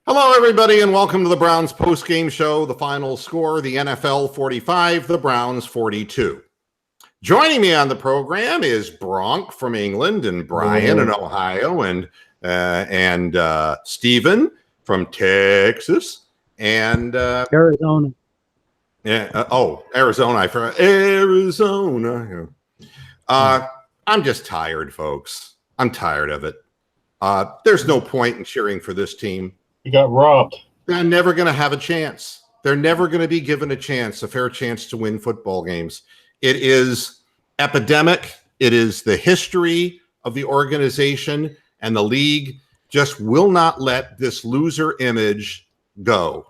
Hello, everybody, and welcome to the Browns postgame show. The final score, the NFL 45, the Browns 42. Joining me on the program is Bronk from England, and Brian in Ohio, and Stephen from Texas, and Arizona. Yeah. Arizona. I forgot. Arizona. I'm just tired, folks. I'm tired of it. There's no point in cheering for this team. You got robbed. They're never going to have a chance. They're never going to be given a fair chance to win football games. It is epidemic. It is the history of the organization, and the league just will not let this loser image go.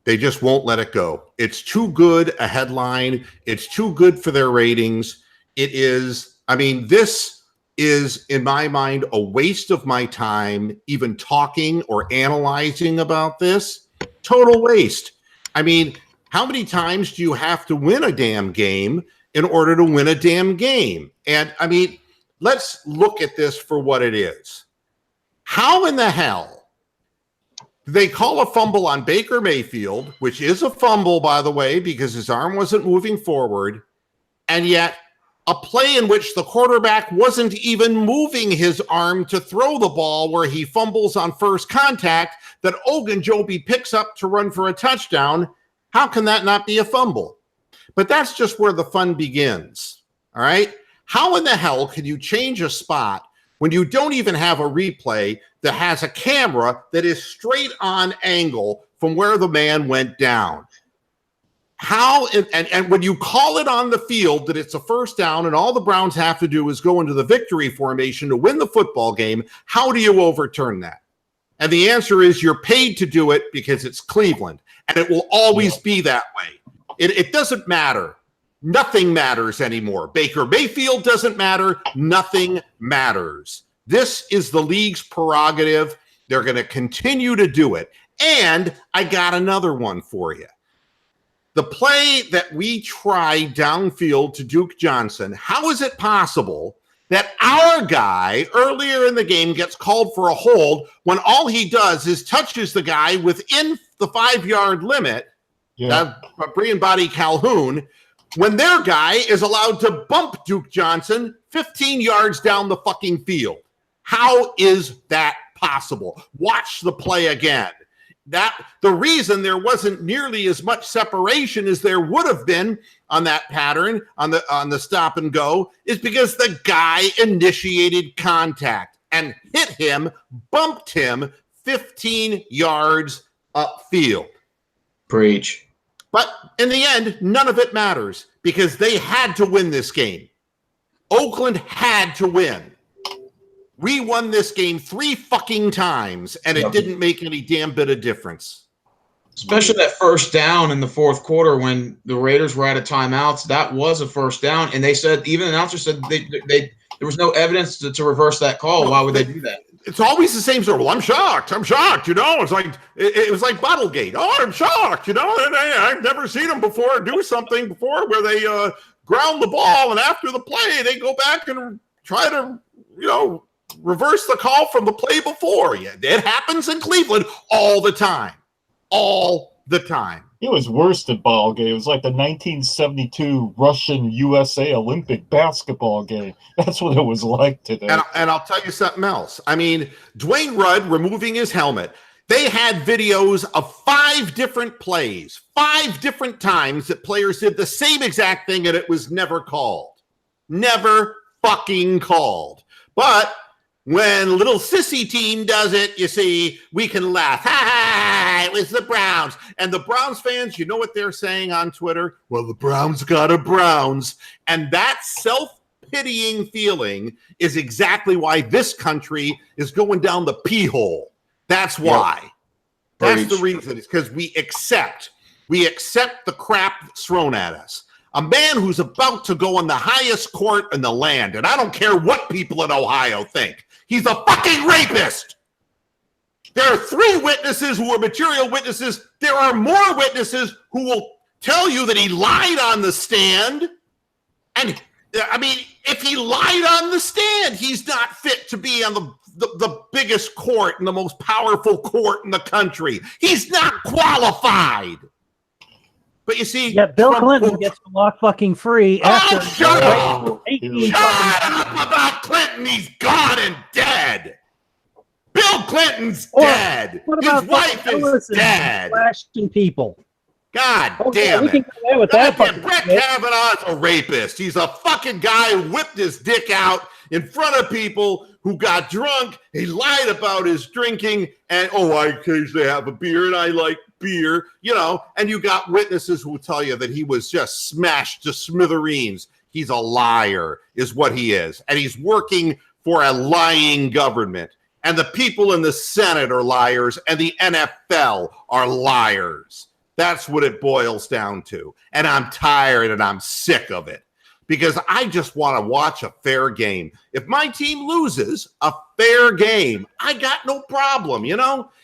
They just won't let it go. It's too good a headline. It's too good for their ratings. This is, in my mind, a waste of my time even talking or analyzing about this. Total waste. I mean, how many times do you have to win a damn game in order to win a damn game? And, let's look at this for what it is. How in the hell do they call a fumble on Baker Mayfield, which is a fumble, by the way, because his arm wasn't moving forward, and yet a play in which the quarterback wasn't even moving his arm to throw the ball, where he fumbles on first contact, that Ogunjobi picks up to run for a touchdown? How can that not be a fumble? But that's just where the fun begins, all right? How in the hell can you change a spot when you don't even have a replay that has a camera that is straight on angle from where the man went down? How, and when you call it on the field that it's a first down and all the Browns have to do is go into the victory formation to win the football game, how do you overturn that? And the answer is you're paid to do it because it's Cleveland, and it will always be that way. It doesn't matter. Nothing matters anymore. Baker Mayfield doesn't matter. Nothing matters. This is the league's prerogative. They're going to continue to do it. And I got another one for you. The play that we tried downfield to Duke Johnson, how is it possible that our guy earlier in the game gets called for a hold when all he does is touches the guy within the 5-yard limit, Brian Body Calhoun, when their guy is allowed to bump Duke Johnson 15 yards down the fucking field? How is that possible? Watch the play again. The reason there wasn't nearly as much separation as there would have been on that pattern on the stop and go is because the guy initiated contact and hit him, bumped him 15 yards upfield. Preach. But in the end, none of it matters because they had to win this game. Oakland had to win. We won this game 3 fucking times, and it didn't make any damn bit of difference. Especially that first down in the fourth quarter when the Raiders were out of timeouts. That was a first down, and they said, even the announcer said there was no evidence to reverse that call. Why would they do that? It's always the same story. Well, I'm shocked. It's like it was like Bottlegate. Oh, I'm shocked. I've never seen them before do something before where they ground the ball, and after the play, they go back and try to, reverse the call from the play before. Yeah, it happens in Cleveland all the time. All the time. It was worse than ball game. It was like the 1972 Russian-USA Olympic basketball game. That's what it was like today. And I'll tell you something else. Dwayne Rudd removing his helmet. They had videos of 5 different plays, 5 different times that players did the same exact thing, and it was never called. Never fucking called. But when little sissy team does it, you see, we can laugh. Ha ha, it was the Browns. And the Browns fans, you know what they're saying on Twitter? Well, the Browns got a Browns. And that self-pitying feeling is exactly why this country is going down the pee hole. That's why. Yep. That's the reason. It's because we accept the crap that's thrown at us. A man who's about to go in the highest court in the land, and I don't care what people in Ohio think. He's a fucking rapist. There are 3 witnesses who are material witnesses. There are more witnesses who will tell you that he lied on the stand. And, if he lied on the stand, he's not fit to be on the the biggest court and the most powerful court in the country. He's not qualified. But you see, Yeah, Bill Clinton gets to walk fucking free after. Shut up! 18 Shut up about Clinton. He's gone and dead. Bill Clinton's dead. What His about wife is dead. Flashing people. God Yeah, damn we it. can get away with that. Brett Kavanaugh's a rapist. He's a fucking guy who whipped his dick out in front of people who got drunk. He lied about his drinking and, I occasionally have a beer and I like beer, and you got witnesses who will tell you that he was just smashed to smithereens. He's a liar is what he is. And he's working for a lying government. And the people in the Senate are liars and the NFL are liars. That's what it boils down to. And I'm tired and I'm sick of it because I just want to watch a fair game. If my team loses a fair game, I got no problem,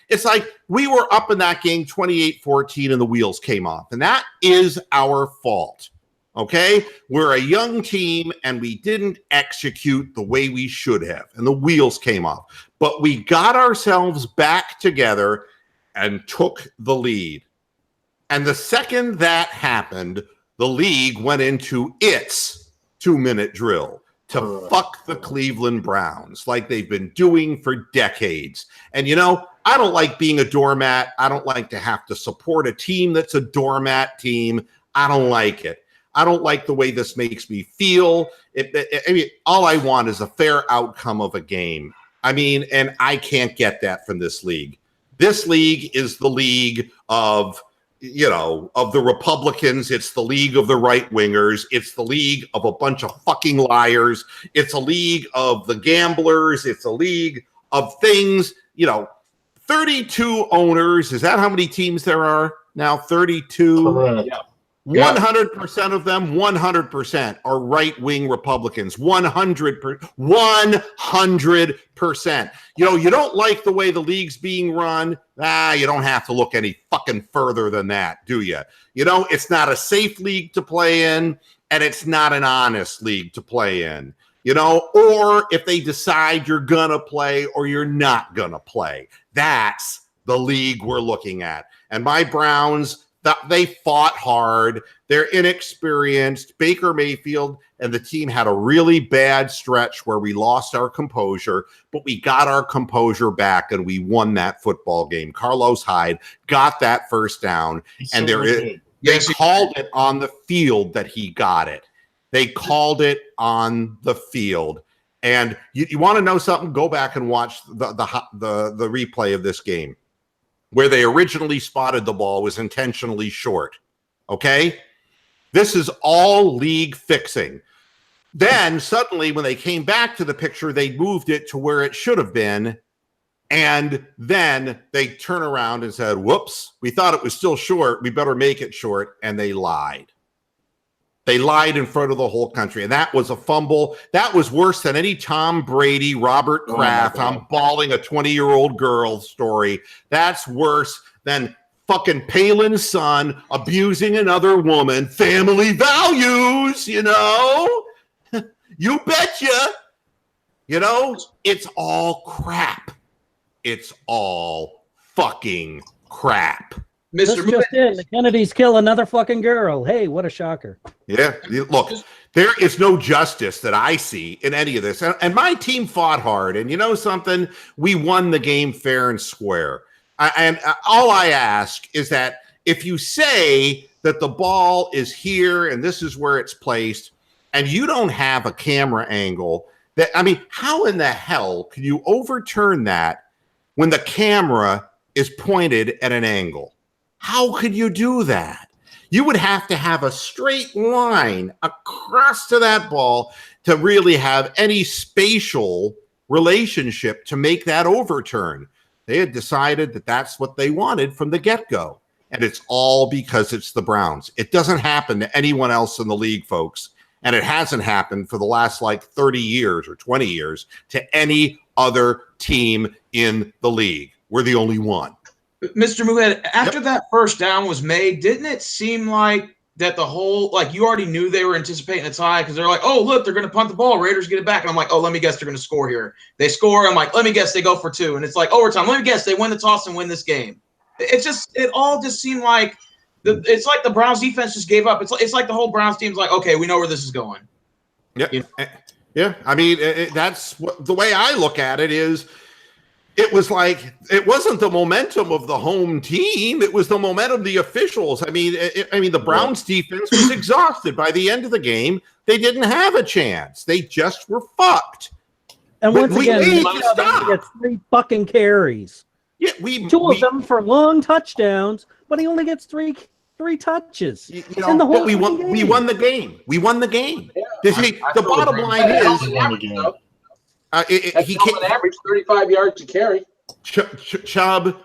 It's like we were up in that game 28-14 and the wheels came off. And that is our fault, okay? We're a young team and we didn't execute the way we should have. And the wheels came off. But we got ourselves back together and took the lead. And the second that happened, the league went into its 2-minute drill to fuck the Cleveland Browns like they've been doing for decades. And, I don't like being a doormat. I don't like to have to support a team that's a doormat team. I don't like it. I don't like the way this makes me feel. All I want is a fair outcome of a game. And I can't get that from this league. This league is the league of the Republicans. It's the league of the right wingers. It's the league of a bunch of fucking liars. It's a league of the gamblers. It's a league of things, 32 owners. Is that how many teams there are now? 32. Correct. 100% of them, 100% are right-wing Republicans. 100%. You don't like the way the league's being run. You don't have to look any fucking further than that, do you? It's not a safe league to play in, and it's not an honest league to play in. Or if they decide you're gonna play or you're not gonna play. That's the league we're looking at. And my Browns, they fought hard. They're inexperienced. Baker Mayfield and the team had a really bad stretch where we lost our composure, but we got our composure back and we won that football game. Carlos Hyde got that first down, and they called it on the field that he got it. They called it on the field. And you want to know something? Go back and watch the replay of this game. Where they originally spotted the ball was intentionally short. Okay? This is all league fixing. Then suddenly when they came back to the picture, they moved it to where it should have been. And then they turn around and said, whoops, we thought it was still short. We better make it short. And they lied. They lied in front of the whole country. And that was a fumble. That was worse than any Tom Brady, Robert Kraft, I'm balling a 20-year-old girl story. That's worse than fucking Palin's son abusing another woman. Family values, You betcha. It's all crap. It's all fucking crap. Mr. Just in, the Kennedys kill another fucking girl. Hey, what a shocker. Yeah, look, there is no justice that I see in any of this. And my team fought hard. And you know something? We won the game fair and square. And all I ask is that if you say that the ball is here and this is where it's placed, and you don't have a camera angle, how in the hell can you overturn that when the camera is pointed at an angle? How could you do that? You would have to have a straight line across to that ball to really have any spatial relationship to make that overturn. They had decided that that's what they wanted from the get-go. And it's all because it's the Browns. It doesn't happen to anyone else in the league, folks. And it hasn't happened for the last 30 years or 20 years to any other team in the league. We're the only one. Mr. Muhead, after that first down was made, didn't it seem like that the whole, like, you already knew they were anticipating a tie because they're like, oh, look, they're going to punt the ball. Raiders get it back. And I'm like, oh, let me guess they're going to score here. They score. I'm like, let me guess they go for 2. And it's like overtime. Let me guess they win the toss and win this game. It all just seemed like it's like the Browns defense just gave up. It's like the whole Browns team's like, okay, we know where this is going. Yeah. You know? Yeah. I mean, that's the way I look at it is, it was like, it wasn't the momentum of the home team. It was the momentum of the officials. I mean, the Browns defense was exhausted by the end of the game. They didn't have a chance. They just were fucked. And once again, need Nick to Chubb stop. only gets 3 fucking carries. Yeah, 2 of them for long touchdowns, but he only gets three touches. You in know, the whole but we won the game. We won the game. Yeah, The bottom line is, he can average 35 yards to carry. Chubb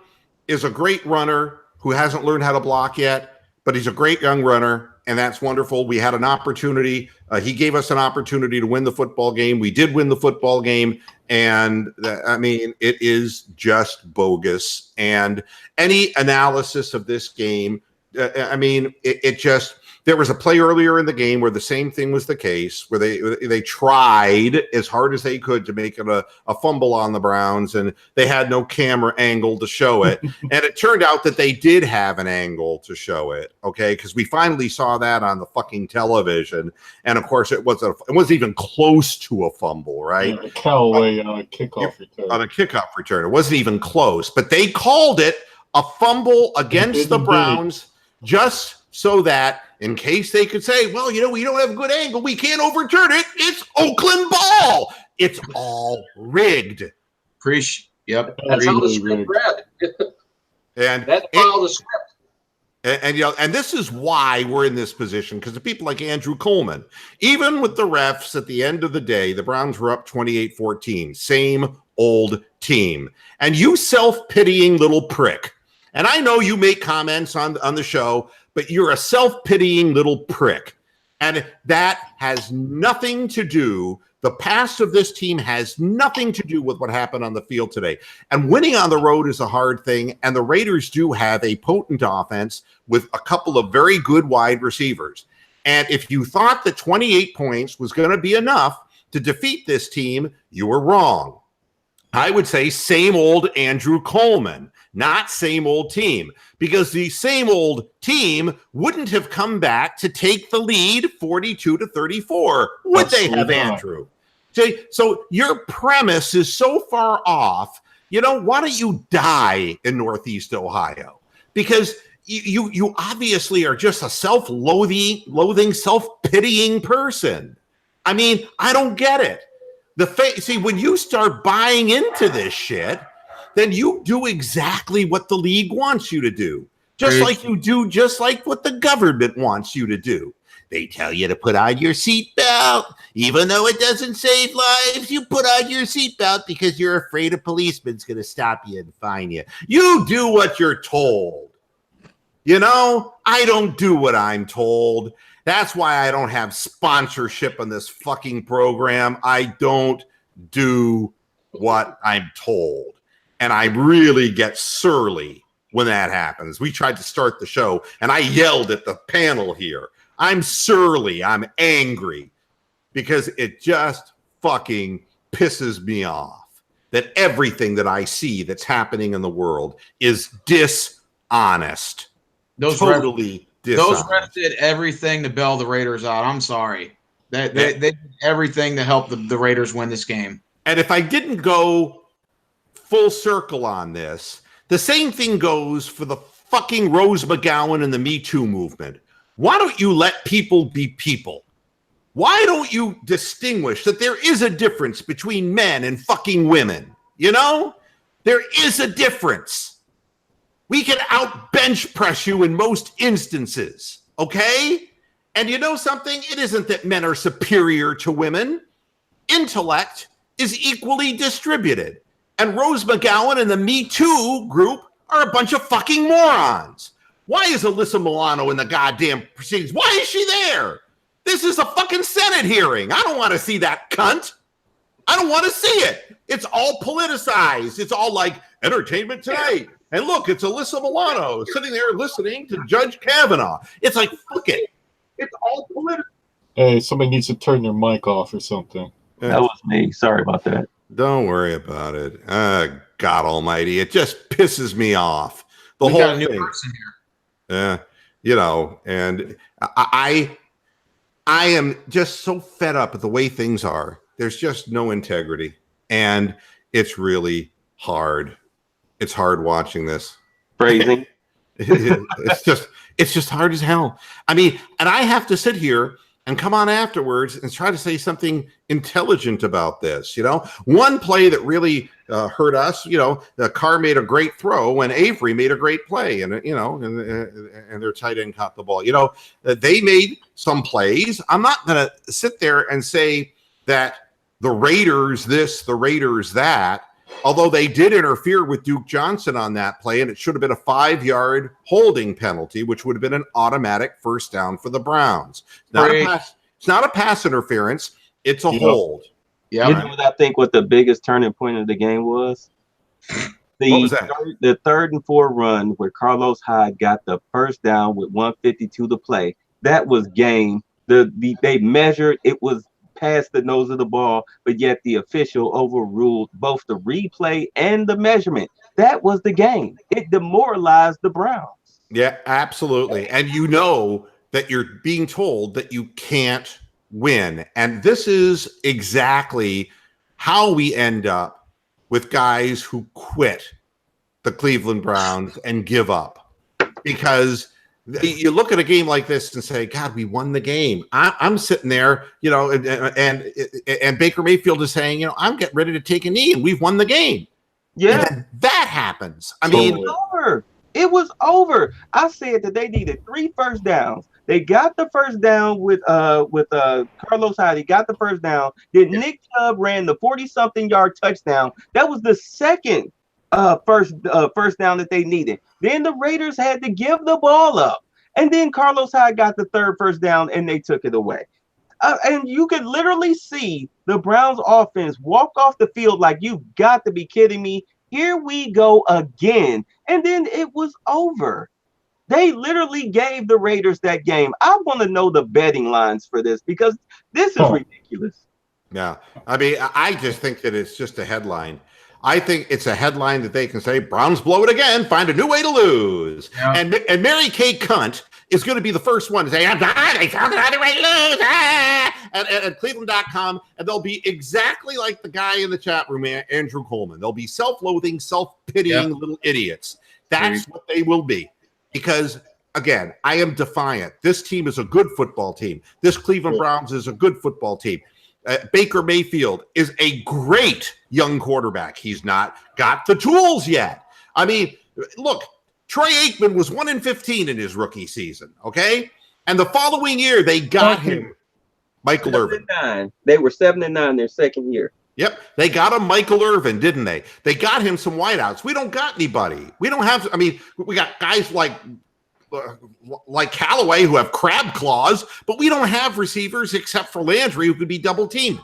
is a great runner who hasn't learned how to block yet, but he's a great young runner, and that's wonderful. We had an opportunity. He gave us an opportunity to win the football game. We did win the football game, and I mean, it is just bogus. And any analysis of this game, I mean, it just. There was a play earlier in the game where the same thing was the case, where they tried as hard as they could to make it a fumble on the Browns, and they had no camera angle to show it. And it turned out that they did have an angle to show it, okay? Because we finally saw that on the fucking television. And, of course, it wasn't even close to a fumble, right? Yeah, Callaway on a kickoff return. On a kickoff return. It wasn't even close. But they called it a fumble against the Browns just so that in case they could say, well, you know, we don't have a good angle, we can't overturn it. It's Oakland ball. It's all rigged. Yep. That's how the script read. And that's how the script. And you know, and this is why we're in this position, because of people like Andrew Coleman. Even with the refs at the end of the day, the Browns were up 28-14. Same old team. And you self-pitying little prick. And I know you make comments on the show, but you're a self-pitying little prick. And that has nothing to do, the past of this team has nothing to do with what happened on the field today. And winning on the road is a hard thing, and the Raiders do have a potent offense with a couple of very good wide receivers. And if you thought that 28 points was going to be enough to defeat this team, you were wrong. I would say same old Andrew Coleman, not same old team, because the same old team wouldn't have come back to take the lead 42-34. Would they have, Andrew? So your premise is so far off. You know, why don't you die in Northeast Ohio? Because you obviously are just a self-loathing, self-pitying person. I mean, I don't get it. See, when you start buying into this shit, then you do exactly what the league wants you to do. Just like what the government wants you to do. They tell you to put on your seatbelt, even though it doesn't save lives. You put on your seatbelt because you're afraid a policeman's going to stop you and fine you. You do what you're told. You know, I don't do what I'm told. That's why I don't have sponsorship on this fucking program. I don't do what I'm told. And I really get surly when that happens. We tried to start the show, and I yelled at the panel here. I'm surly. I'm angry because it just fucking pisses me off that everything that I see that's happening in the world is dishonest. Those refs did everything to bail the Raiders out. I'm sorry. They did everything to help the Raiders win this game. And if I didn't go full circle on this, the same thing goes for the fucking Rose McGowan and the Me Too movement. Why don't you let people be people? Why don't you distinguish that there is a difference between men and fucking women? You know? There is a difference. We can out bench press you in most instances, okay? And you know something? It isn't that men are superior to women. Intellect is equally distributed. And Rose McGowan and the Me Too group are a bunch of fucking morons. Why is Alyssa Milano in the goddamn proceedings? Why is she there? This is a fucking Senate hearing. I don't want to see that cunt. I don't want to see it. It's all politicized. It's all like Entertainment Tonight. And look, it's Alyssa Milano sitting there listening to Judge Kavanaugh. It's like, fuck it. It's all political. Hey, somebody needs to turn their mic off or something. That was me. Sorry about that. Don't worry about it. God Almighty, it just pisses me off. The We whole got a new thing. person here. And I am just so fed up with the way things are. There's just no integrity, and it's really hard. It's hard watching this. Phrasing. it's just hard as hell. I mean, and I have to sit here and come on afterwards and try to say something intelligent about this. One play that really hurt us. The Carr made a great throw and Avery made a great play, and and their tight end caught the ball. They made some plays. I'm not going to sit there and say that the Raiders this, the Raiders that. Although they did interfere with Duke Johnson on that play, and it should have been a 5-yard holding penalty, which would have been an automatic first down for the Browns. It's not a pass interference. It's a hold. Yeah. You know what the biggest turning point of the game was? What was that? The 3rd and 4 run where Carlos Hyde got the first down with 1:52 to play. That was game. They measured. It was past the nose of the ball, but yet the official overruled both the replay and the measurement. That was the game. It demoralized the Browns. Yeah, absolutely. And that you're being told that you can't win. And this is exactly how we end up with guys who quit the Cleveland Browns and give up. Because you look at a game like this and say, God, we won the game. I'm sitting there, and Baker Mayfield is saying, I'm getting ready to take a knee and we've won the game. Yeah. And then that happens. I It mean, was over. It was over. I said that they needed 3 first downs. They got the first down with Carlos Hyde. He got the first down. Then Nick Chubb ran the 40-something yard touchdown. That was the second first down that they needed. Then the Raiders had to give the ball up. And then Carlos Hyde got the 3rd first down and they took it away. And you could literally see the Browns offense walk off the field like, you've got to be kidding me. Here we go again. And then it was over. They literally gave the Raiders that game. I want to know the betting lines for this because this is ridiculous. Yeah. I mean, I just think that it's just a headline. I think it's a headline that they can say, Browns blow it again, find a new way to lose. Yeah. And Mary Kay Cunt is going to be the first one to say, they found another way to lose. At Cleveland.com, and they'll be exactly like the guy in the chat room, Andrew Coleman. They'll be self-loathing, self-pitying little idiots. That's what they will be. Because, again, I am defiant. This team is a good football team. This Cleveland Browns is a good football team. Baker Mayfield is a great young quarterback. He's not got the tools yet. I mean, look, Troy Aikman was 1-15 in his rookie season, okay? And the following year, they got him Michael Irvin. They were 7-9 their second year. Yep, they got him Michael Irvin, didn't they? They got him some wideouts. We don't got anybody. We don't have. I mean, we got guys like Callaway who have crab claws, but we don't have receivers except for Landry who could be double teamed.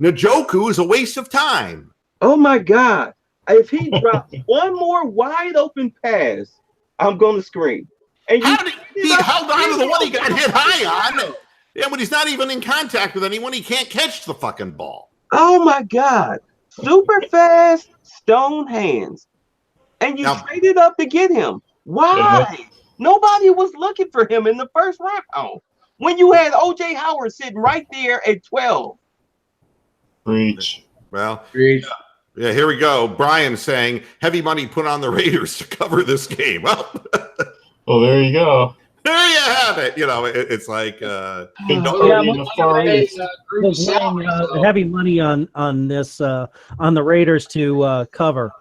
Njoku is a waste of time. Oh my God! If he drops one more wide open pass, I'm going to scream. And he held on to the one he got hit high on. Yeah, but he's not even in contact with anyone. He can't catch the fucking ball. Oh my God. Super fast, stone hands. And you traded up to get him. Why? Nobody was looking for him in the first round. When you had OJ Howard sitting right there at 12. Preach. Well, yeah, here we go. Brian saying heavy money put on the Raiders to cover this game. Well, there you go. There you have it. It's like heavy money on this on the Raiders to cover.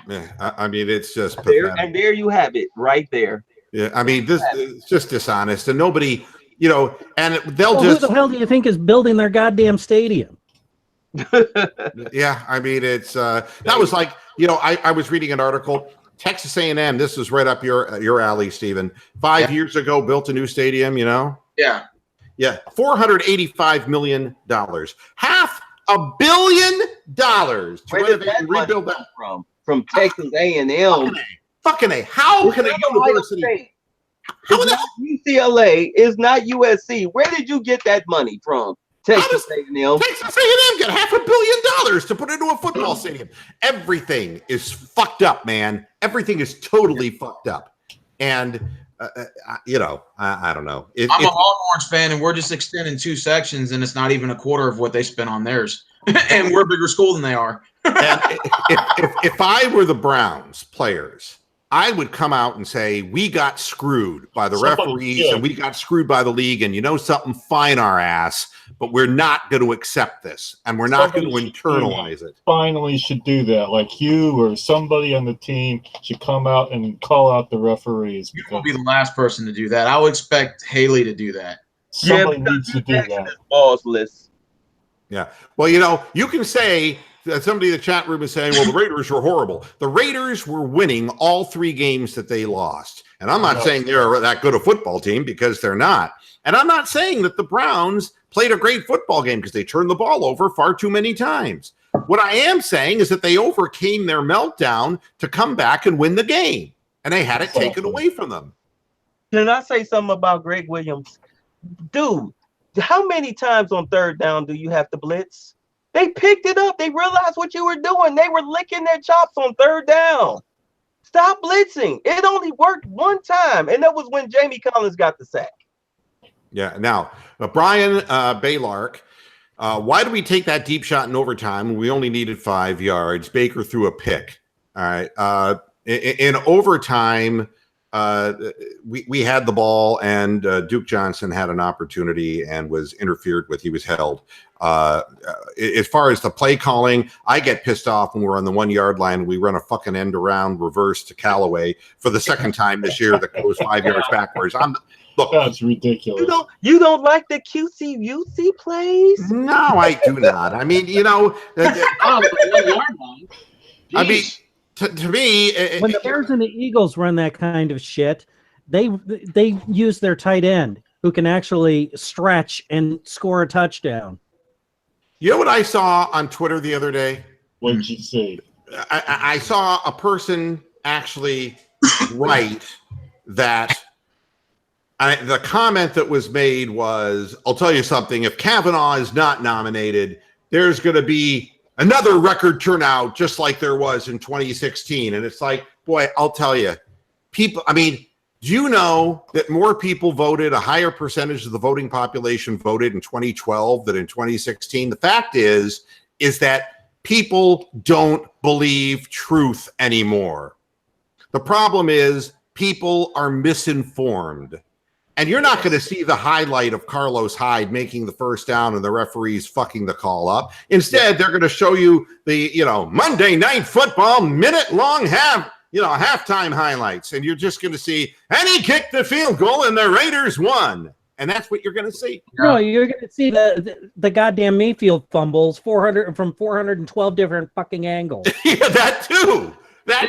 Yeah, I mean, it's just there, and there you have it, right there. Yeah, I mean, this is just dishonest, and nobody, and they'll who the hell do you think is building their goddamn stadium? Yeah, I mean, it's that was like, I was reading an article. Texas A&M, this is right up your alley, Stephen. 5 years ago, built a new stadium, Yeah. Yeah, $485 million. $500 million to renovate and rebuild that. From Texas A&M. Fucking A. How can a How It's not UCLA. It's not USC. Where did you get that money from? Texas A&M. Texas A&M get $500 million to put into a football stadium. Everything is fucked up, man. Everything is totally fucked up. And, you know, I don't know. I'm a Longhorns fan, and we're just extending 2 sections, and it's not even a quarter of what they spent on theirs. And we're a bigger school than they are. And if I were the Browns players, I would come out and say, we got screwed by the referees and we got screwed by the league. And you know something? Fine our ass, but we're not going to accept this. And we're not going to internalize it. Finally should do that. Like you or somebody on the team should come out and call out the referees. You will be the last person to do that. I would expect Haley to do that. Somebody needs to do that. Bossless. Yeah. Well, you know, you can say that somebody in the chat room is saying, well, the Raiders were horrible. The Raiders were winning all 3 games that they lost. And I'm not saying they're that good a football team, because they're not. And I'm not saying that the Browns played a great football game, because they turned the ball over far too many times. What I am saying is that they overcame their meltdown to come back and win the game. And they had it taken away from them. Can I say something about Greg Williams? Dude, how many times on 3rd down do you have to blitz? They picked it up. They realized what you were doing. They were licking their chops on 3rd down. Stop blitzing. It only worked one time, and that was when Jamie Collins got the sack. Yeah. Now, Brian Baylark, why do we take that deep shot in overtime when we only needed 5 yards? Baker threw a pick. All right. In overtime, we had the ball, and Duke Johnson had an opportunity and was interfered with. He was held. As far as the play calling, I get pissed off when we're on the 1 yard line. We run a fucking end around reverse to Callaway for the 2nd time this year that goes 5 yards backwards. Look, that's ridiculous. You don't like the QC plays? No, I do not. I mean, you know, I mean, to me, when the Bears and the Eagles run that kind of shit, they use their tight end who can actually stretch and score a touchdown. You know what I saw on Twitter the other day? What did you see? I saw a person actually write that. The comment that was made was, I'll tell you something, if Kavanaugh is not nominated, there's going to be another record turnout just like there was in 2016. And it's like, boy, I'll tell you, people, I mean, do you know that more people voted, a higher percentage of the voting population voted in 2012 than in 2016? The fact is that people don't believe truth anymore. The problem is people are misinformed. And you're not going to see the highlight of Carlos Hyde making the 1st down and the referees fucking the call up. Instead, they're going to show you the, Monday Night Football minute-long halftime highlights. And you're just going to see, and he kicked the field goal and the Raiders won. And that's what you're going to see. No, you're going to see the goddamn Mayfield fumbles 412 different fucking angles. Yeah, that too.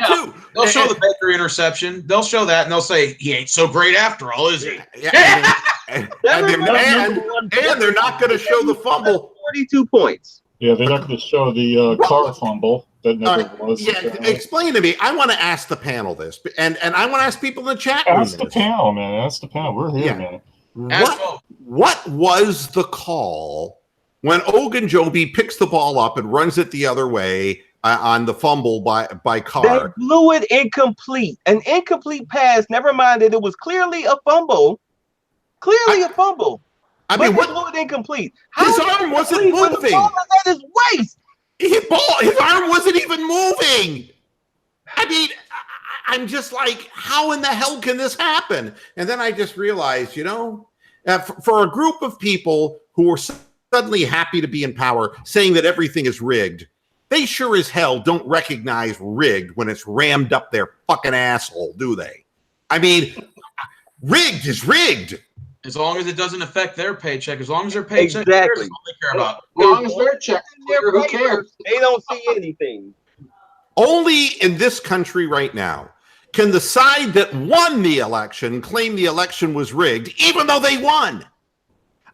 Too. They'll show the Baker interception. They'll show that, and they'll say, he ain't so great after all, is he? Yeah. and they're not going to show the fumble. 42 points. Yeah, they're not going to show the car fumble that never was. Yeah, explain to me. I want to ask the panel this, and I want to ask people in the chat room. Ask the panel, man. Ask the panel. We're here, man. What was the call when Ogunjobi picks the ball up and runs it the other way on the fumble by Carr? They blew it incomplete. An incomplete pass. Never mind that it was clearly a fumble. A fumble. I mean, what blew it incomplete? His arm wasn't moving. The ball was at his waist. His arm wasn't even moving. I mean, I'm just like, how in the hell can this happen? And then I just realized, for a group of people who are suddenly happy to be in power, saying that everything is rigged, they sure as hell don't recognize rigged when it's rammed up their fucking asshole, do they? I mean, rigged is rigged. As long as it doesn't affect their paycheck, as long as their paycheck is all they care about. As long as their check is clear, who cares? They don't see anything. Only in this country right now can the side that won the election claim the election was rigged, even though they won.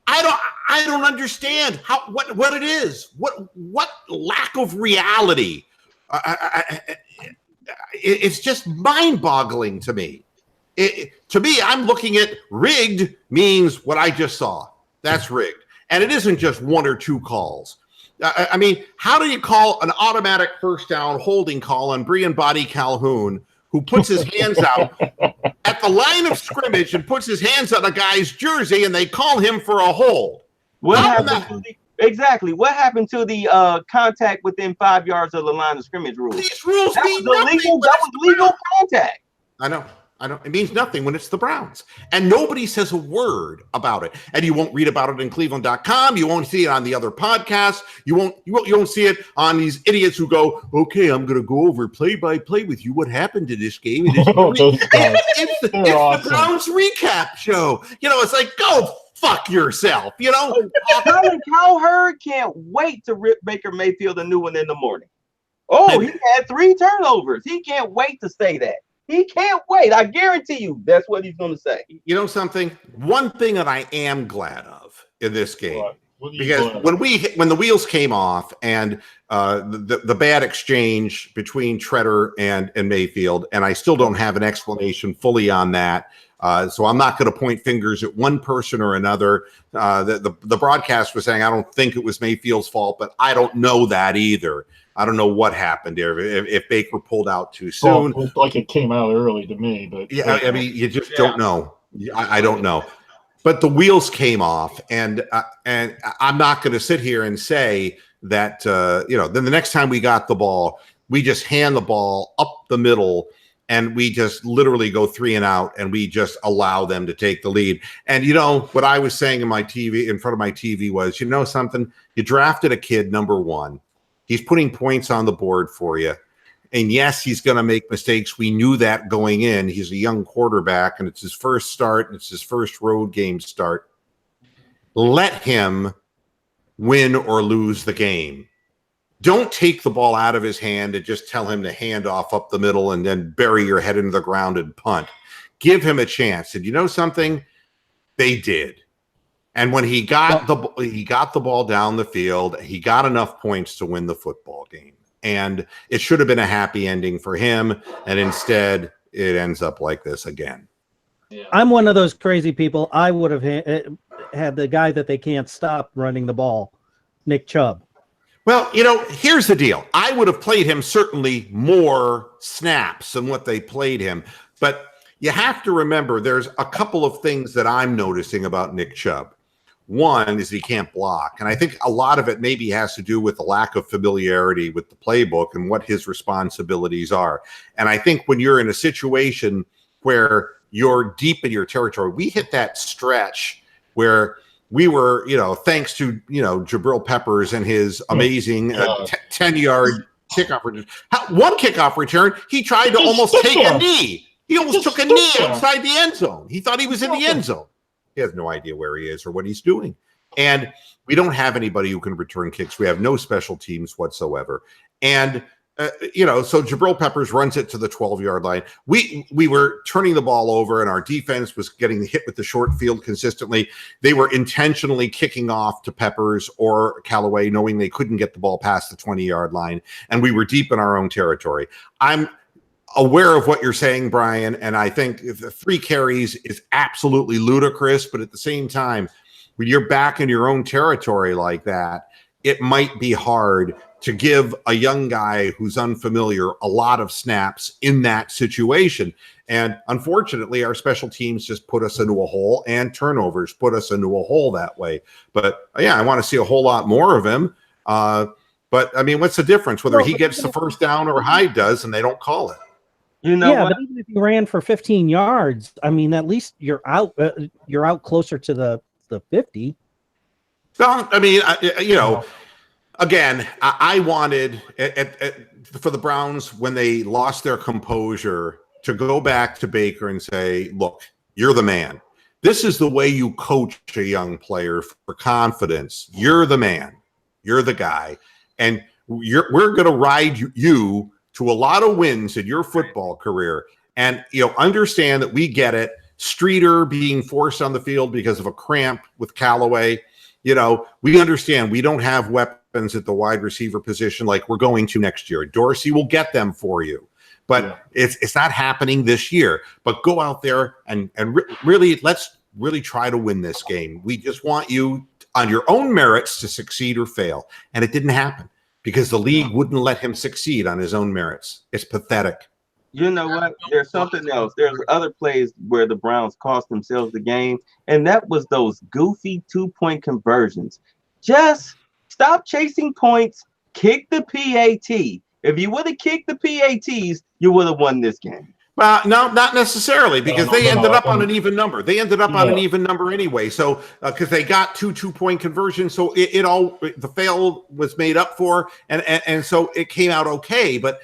I don't understand what it is. What lack of reality. It's just mind-boggling to me. To me, I'm looking at rigged means what I just saw. That's rigged. And it isn't just one or two calls. I mean, how do you call an automatic first down holding call on Brian Body Calhoun, who puts his hands out at the line of scrimmage and puts his hands on a guy's jersey, and they call him for a hold? What happened exactly? What happened to the contact within 5 yards of the line of scrimmage rule? These rules That mean was nothing. illegal. That was legal contact. I know. It means nothing when it's the Browns. And nobody says a word about it. And you won't read about it in Cleveland.com. You won't see it on the other podcasts. You won't see it on these idiots who go, okay, I'm going to go over play-by-play with you what happened to this game. It's the Browns recap show. It's like, go fuck yourself, Colin Cowherd can't wait to rip Baker Mayfield a new one in the morning. Oh, he had 3 turnovers. He can't wait to say that. He can't wait. I guarantee you that's what he's going to say. You know something? One thing that I am glad of in this game, because when the wheels came off and the bad exchange between Treader and Mayfield, and I still don't have an explanation fully on that. So I'm not going to point fingers at one person or another. The broadcast was saying, I don't think it was Mayfield's fault, but I don't know that either. I don't know what happened there. If Baker pulled out too soon. Well, it looked like it came out early to me. But yeah, I mean, you just don't know. I don't know. But the wheels came off, and I'm not going to sit here and say that, then the next time we got the ball, we just hand the ball up the middle, and we just literally go 3 and out, and we just allow them to take the lead. And what I was saying in front of my TV was, something? You drafted a kid, number 1. He's putting points on the board for you. And yes, he's going to make mistakes. We knew that going in. He's a young quarterback, and it's his first start, and it's his first road game start. Let him win or lose the game. Don't take the ball out of his hand and just tell him to hand off up the middle and then bury your head into the ground and punt. Give him a chance. And you know something? They did. And when he got the ball down the field, he got enough points to win the football game. And it should have been a happy ending for him. And instead, it ends up like this again. Yeah. I'm one of those crazy people. I would have had the guy that they can't stop running the ball, Nick Chubb. Well, here's the deal. I would have played him certainly more snaps than what they played him. But you have to remember there's a couple of things that I'm noticing about Nick Chubb. One is he can't block. And I think a lot of it maybe has to do with the lack of familiarity with the playbook and what his responsibilities are. And I think when you're in a situation where you're deep in your territory, we hit that stretch where we were, thanks to, Jabril Peppers and his amazing 10-yard kickoff return. One kickoff return, he tried to almost take a knee. He almost took a knee outside the end zone. He thought he was in the end zone. He has no idea where he is or what he's doing. And we don't have anybody who can return kicks. We have no special teams whatsoever. And, so Jabril Peppers runs it to the 12-yard line. We were turning the ball over, and our defense was getting hit with the short field consistently. They were intentionally kicking off to Peppers or Callaway, knowing they couldn't get the ball past the 20-yard line. And we were deep in our own territory. I'm aware of what you're saying, Brian, and I think the 3 carries is absolutely ludicrous, but at the same time, when you're back in your own territory like that, it might be hard to give a young guy who's unfamiliar a lot of snaps in that situation. And unfortunately, our special teams just put us into a hole, and turnovers put us into a hole that way. But I want to see a whole lot more of him. But I mean, what's the difference whether he gets the first down or Hyde does and they don't call it? But even if you ran for 15 yards, I mean, at least you're out closer to the 50. Well, I mean, again, I wanted for the Browns, when they lost their composure, to go back to Baker and say, look, you're the man. This is the way you coach a young player for confidence. You're the man. You're the guy. And we're going to ride you to a lot of wins in your football career. And, understand that we get it. Streeter being forced on the field because of a cramp with Callaway. We understand we don't have weapons at the wide receiver position like we're going to next year. Dorsey will get them for you. but it's not happening this year. But go out there and really let's really try to win this game. We just want you on your own merits to succeed or fail. And it didn't happen because the league wouldn't let him succeed on his own merits. It's pathetic. You know what? There's something else. There's other plays where the Browns cost themselves the game, and that was those goofy 2-point conversions. Just stop chasing points, kick the PAT. If you would have kicked the PATs, you would have won this game. Well, no, not necessarily, because they ended up on an even number. They ended up on an even number anyway. So, because they got 2-point conversions, so the fail was made up for, and so it came out okay. But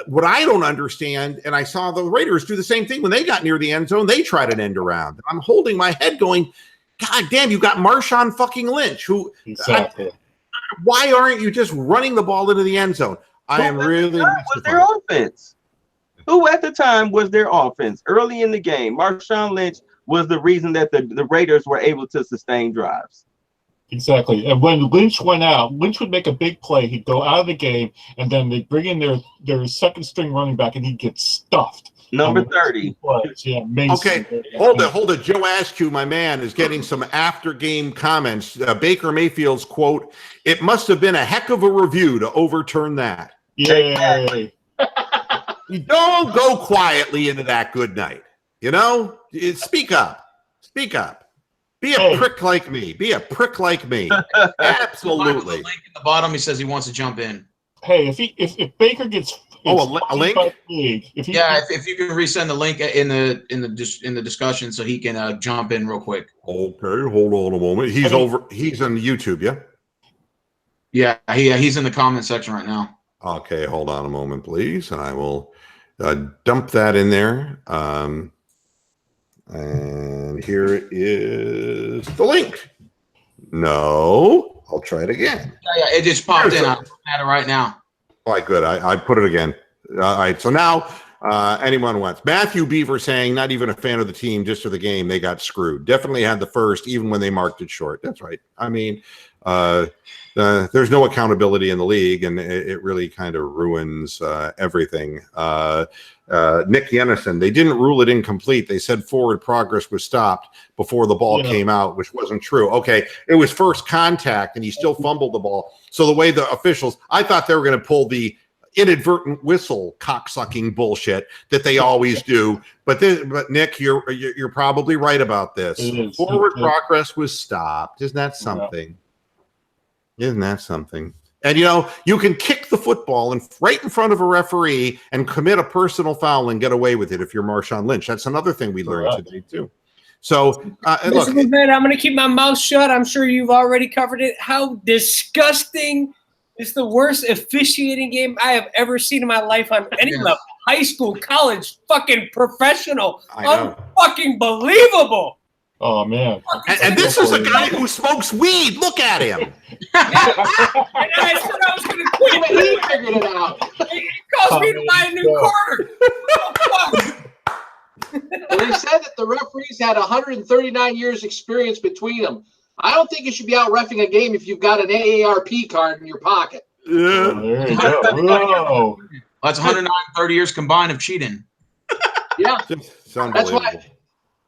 what I don't understand, and I saw the Raiders do the same thing when they got near the end zone, they tried an end around. I'm holding my head going, God damn, you got Marshawn fucking Lynch, who Exactly. why aren't you just running the ball into the end zone? I am really was their offense. Who at the time was their offense? Early in the game, Marshawn Lynch was the reason that the Raiders were able to sustain drives. Exactly. And when Lynch went out, Lynch would make a big play. He'd go out of the game, and then they'd bring in their second string running back, and he'd get stuffed. Number 30. Yeah, Mason. Okay, hold it. Joe Askew, my man, is getting some after-game comments. Baker Mayfield's quote, "It must have been a heck of a review to overturn that." Yay. You don't go quietly into that good night. You know? Speak up. Speak up. Be a prick like me. Be a prick like me. Absolutely. The link at the bottom, he says he wants to jump in. Hey, if Baker gets a link? If you can resend the link in the discussion so he can jump in real quick. Okay, hold on a moment. He's on YouTube, yeah? Yeah, he's in the comment section right now. Okay, hold on a moment, please, and I will dump that in there. And here is the link. No, I'll try it again. Yeah, it just popped in. I'm looking at it right now. All right, good. I put it again. All right, so now anyone wants. Matthew Beaver saying, not even a fan of the team, just for the game, they got screwed. Definitely had the first, even when they marked it short. That's right. I mean, there's no accountability in the league, and it really kind of ruins everything. Nick Yennison, they didn't rule it incomplete. They said forward progress was stopped before the ball came out, which wasn't true. Okay, it was first contact, and he still fumbled the ball. So the way the officials, I thought they were going to pull the inadvertent whistle cocksucking bullshit that they always do. But Nick, you're probably right about this. Forward progress was stopped. Isn't that something? Yeah. Isn't that something? And, you can kick the football right in front of a referee and commit a personal foul and get away with it if you're Marshawn Lynch. That's another thing we learned today, too. So, look. I'm going to keep my mouth shut. I'm sure you've already covered it. How disgusting. It's the worst officiating game I have ever seen in my life on any level. High school, college, fucking professional. Unfucking believable. Oh, man. And this is a guy who smokes weed. Look at him. And I said I was going to quit. But he figured it out. He calls me to buy a new quarter. And they said that the referees had 139 years experience between them. I don't think you should be out reffing a game if you've got an AARP card in your pocket. Yeah. There you go. Whoa. That's 130 years combined of cheating. Yeah. That's why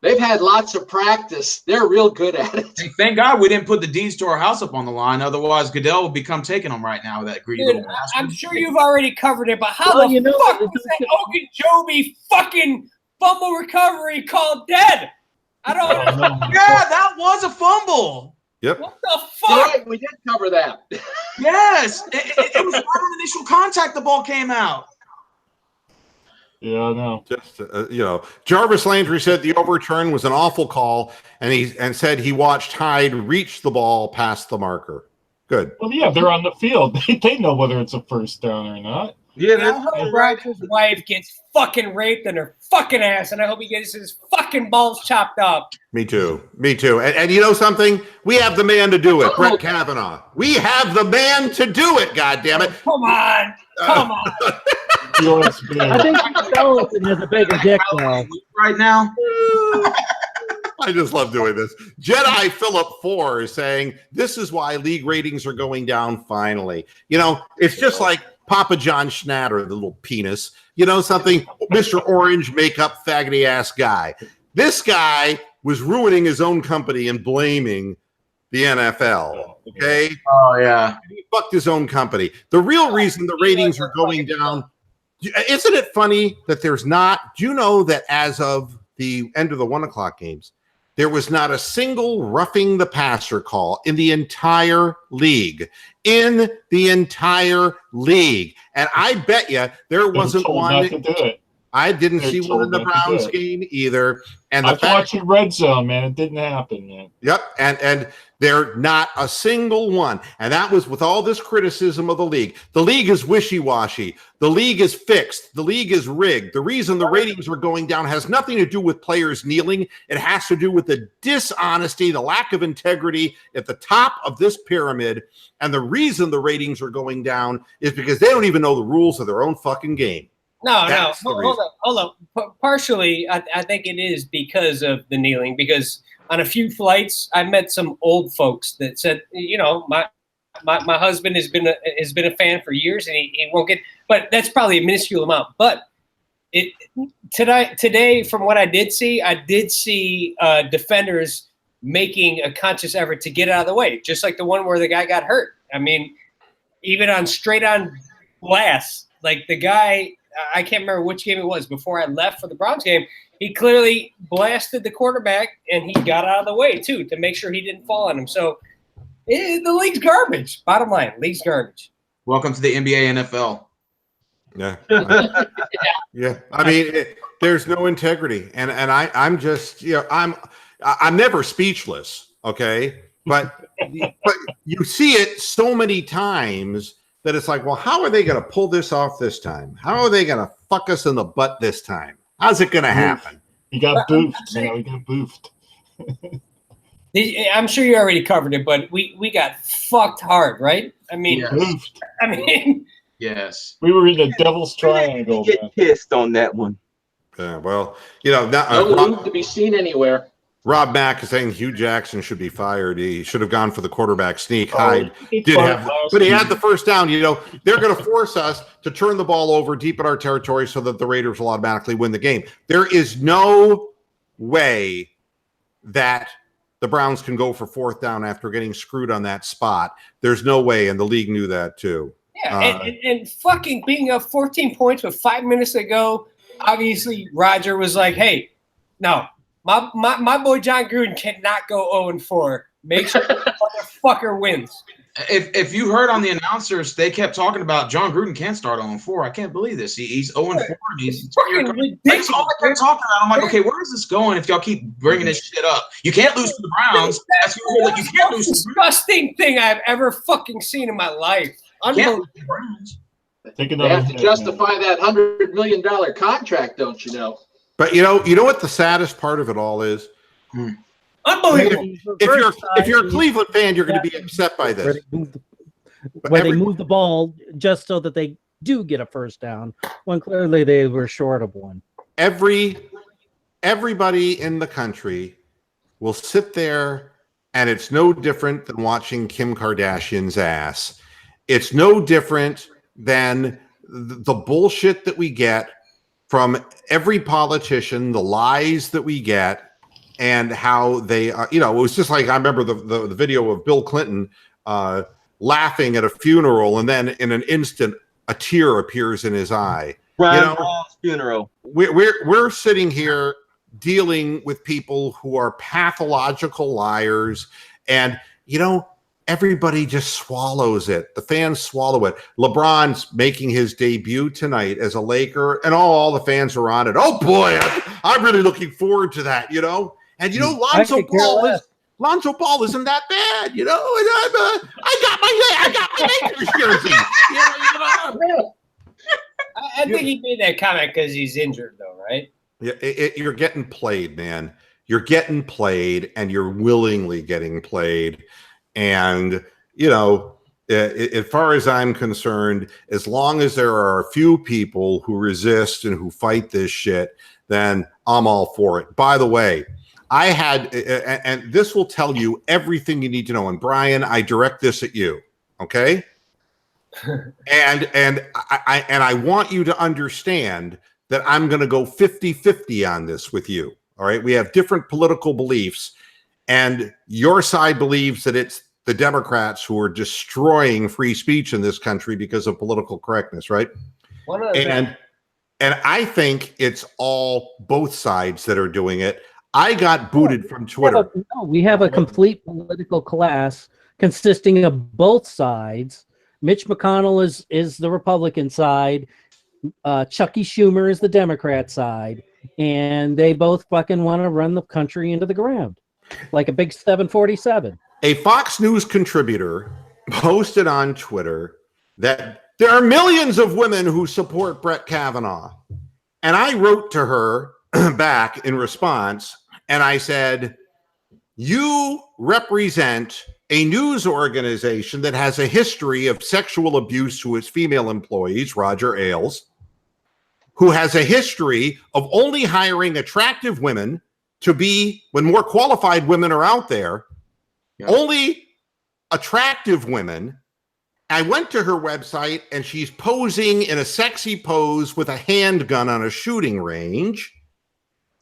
they've had lots of practice. They're real good at it. Hey, thank God we didn't put the deeds to our house up on the line. Otherwise, Goodell would become taking them right now with that greedy little bastard. I'm sure you've already covered it, but how fuck was that Ogunjobi fucking fumble recovery called dead? I don't know. Yeah, that was a fumble. Yep. What the fuck? Right, we did cover that. Yes. It was right on initial contact the ball came out. Yeah, I know. Just Jarvis Landry said the overturn was an awful call, and said he watched Hyde reach the ball past the marker. Good. Well, yeah, they're on the field. They know whether it's a first down or not. Yeah, I hope Rodgers' wife gets fucking raped in her fucking ass, and I hope he gets his fucking balls chopped up. Me too. And you know something? We have the man to do it, Brett Kavanaugh. We have the man to do it, goddammit. Come on. I think Ellison has a bigger dick now. Right now. I just love doing this. Jedi Philip 4 is saying this is why league ratings are going down finally. It's just like Papa John Schnatter, the little penis. You know something? Mr. Orange makeup faggoty ass guy. This guy was ruining his own company and blaming the NFL. Okay. Oh yeah. He fucked his own company. The real reason the ratings are going down. Isn't it funny that there's not? Do you know that as of the end of the 1 o'clock games, there was not a single roughing the passer call in the entire league. In the entire league. And I bet you there wasn't one. Not to do it. I didn't They're see one in the told not to do Browns it. game either. And I the was fact, watching Red Zone, man. It didn't happen, man. yep, and they're not a single one. And that was with all this criticism of the league. The league is wishy-washy. The league is fixed. The league is rigged. The reason the ratings are going down has nothing to do with players kneeling. It has to do with the dishonesty, the lack of integrity at the top of this pyramid. And the reason the ratings are going down is because they don't even know the rules of their own fucking game. No, That's the reason. hold on. Partially, I think it is because of the kneeling. Because on a few flights, I met some old folks that said, you know, my husband has been a fan for years, and he won't get. But that's probably a minuscule amount. But today, from what I did see defenders making a conscious effort to get out of the way, just like the one where the guy got hurt. I mean, even on straight on glass, like the guy. I can't remember which game it was before I left for the Browns game. He clearly blasted the quarterback, and he got out of the way, too, to make sure he didn't fall on him. So the league's garbage. Bottom line, league's garbage. Welcome to the NBA NFL. Yeah. Yeah. I mean, there's no integrity. And I'm just, you know, I'm never speechless. Okay. But you see it so many times that it's like, well, how are they going to pull this off this time? How are they going to fuck us in the butt this time? How's it going to happen? He got boofed. You know, he got boofed. I'm sure you already covered it, but we got fucked hard, right? I mean, Yes. Boofed. I mean, Yes. We were in the devil's triangle, Get man. pissed on that one. Well, you know, No loot to be seen anywhere. Rob Mack is saying Hugh Jackson should be fired. He should have gone for the quarterback sneak. Oh, Hyde he did fired have, last but he had week. the first down. You know, they're going to force us to turn the ball over deep in our territory so that the Raiders will automatically win the game. There is no way that the Browns can go for fourth down after getting screwed on that spot. There's no way, and the league knew that too. yeah, and fucking being up 14 points with 5 minutes to go, obviously Roger was like, hey, no, my boy John Gruden cannot go 0-4. Make sure the motherfucker wins. If you heard on the announcers, they kept talking about John Gruden can't start 0-4. I can't believe this. He's 0-4. And he's Fucking That's ridiculous. all I kept talking about. I'm like, okay, where is this going? If y'all keep bringing this shit up, you can't lose to the Browns. That's what you can't lose to the Browns. Disgusting thing I've ever fucking seen in my life. You can't Unbelievable. lose to the Browns. Take They another have to hit, justify that $100 million contract, don't you know? But you know what the saddest part of it all is? Unbelievable. If you're a Cleveland fan, you're going to be upset by where this. they move the ball just so that they do get a first down, when clearly they were short of one. Everybody in the country will sit there, and it's no different than watching Kim Kardashian's ass. It's no different than the bullshit that we get from every politician, the lies that we get, and how they are. You know, it was just like I remember the video of Bill Clinton laughing at a funeral, and then in an instant, a tear appears in his eye. Brian Brown's funeral. We're sitting here dealing with people who are pathological liars, and you know, everybody just swallows it. The fans swallow it. LeBron's making his debut tonight as a Laker, and all the fans are on it. Oh boy, I'm really looking forward to that. You know, and you know, Lonzo Ball isn't that bad. You know, and I got my Lakers jersey. You know. I think he made that comment because he's injured, though, right? Yeah, you're getting played, man. You're getting played, and you're willingly getting played. And, you know, as far as I'm concerned, as long as there are a few people who resist and who fight this shit, then I'm all for it. By the way, I had, and this will tell you everything you need to know. And Brian, I direct this at you, okay? And I want you to understand that I'm going to go 50-50 on this with you. All right. We have different political beliefs, and your side believes that it's the Democrats who are destroying free speech in this country because of political correctness, right? And I think it's all both sides that are doing it. I got booted from Twitter. We have a complete political class consisting of both sides. Mitch McConnell is the Republican side. Chucky Schumer is the Democrat side. And they both fucking want to run the country into the ground like a big 747. A Fox News contributor posted on Twitter that there are millions of women who support Brett Kavanaugh. And I wrote to her back in response, and I said, you represent a news organization that has a history of sexual abuse to its female employees, Roger Ailes, who has a history of only hiring attractive women to be, when more qualified women are out there, only attractive women. I went to her website, and she's posing in a sexy pose with a handgun on a shooting range.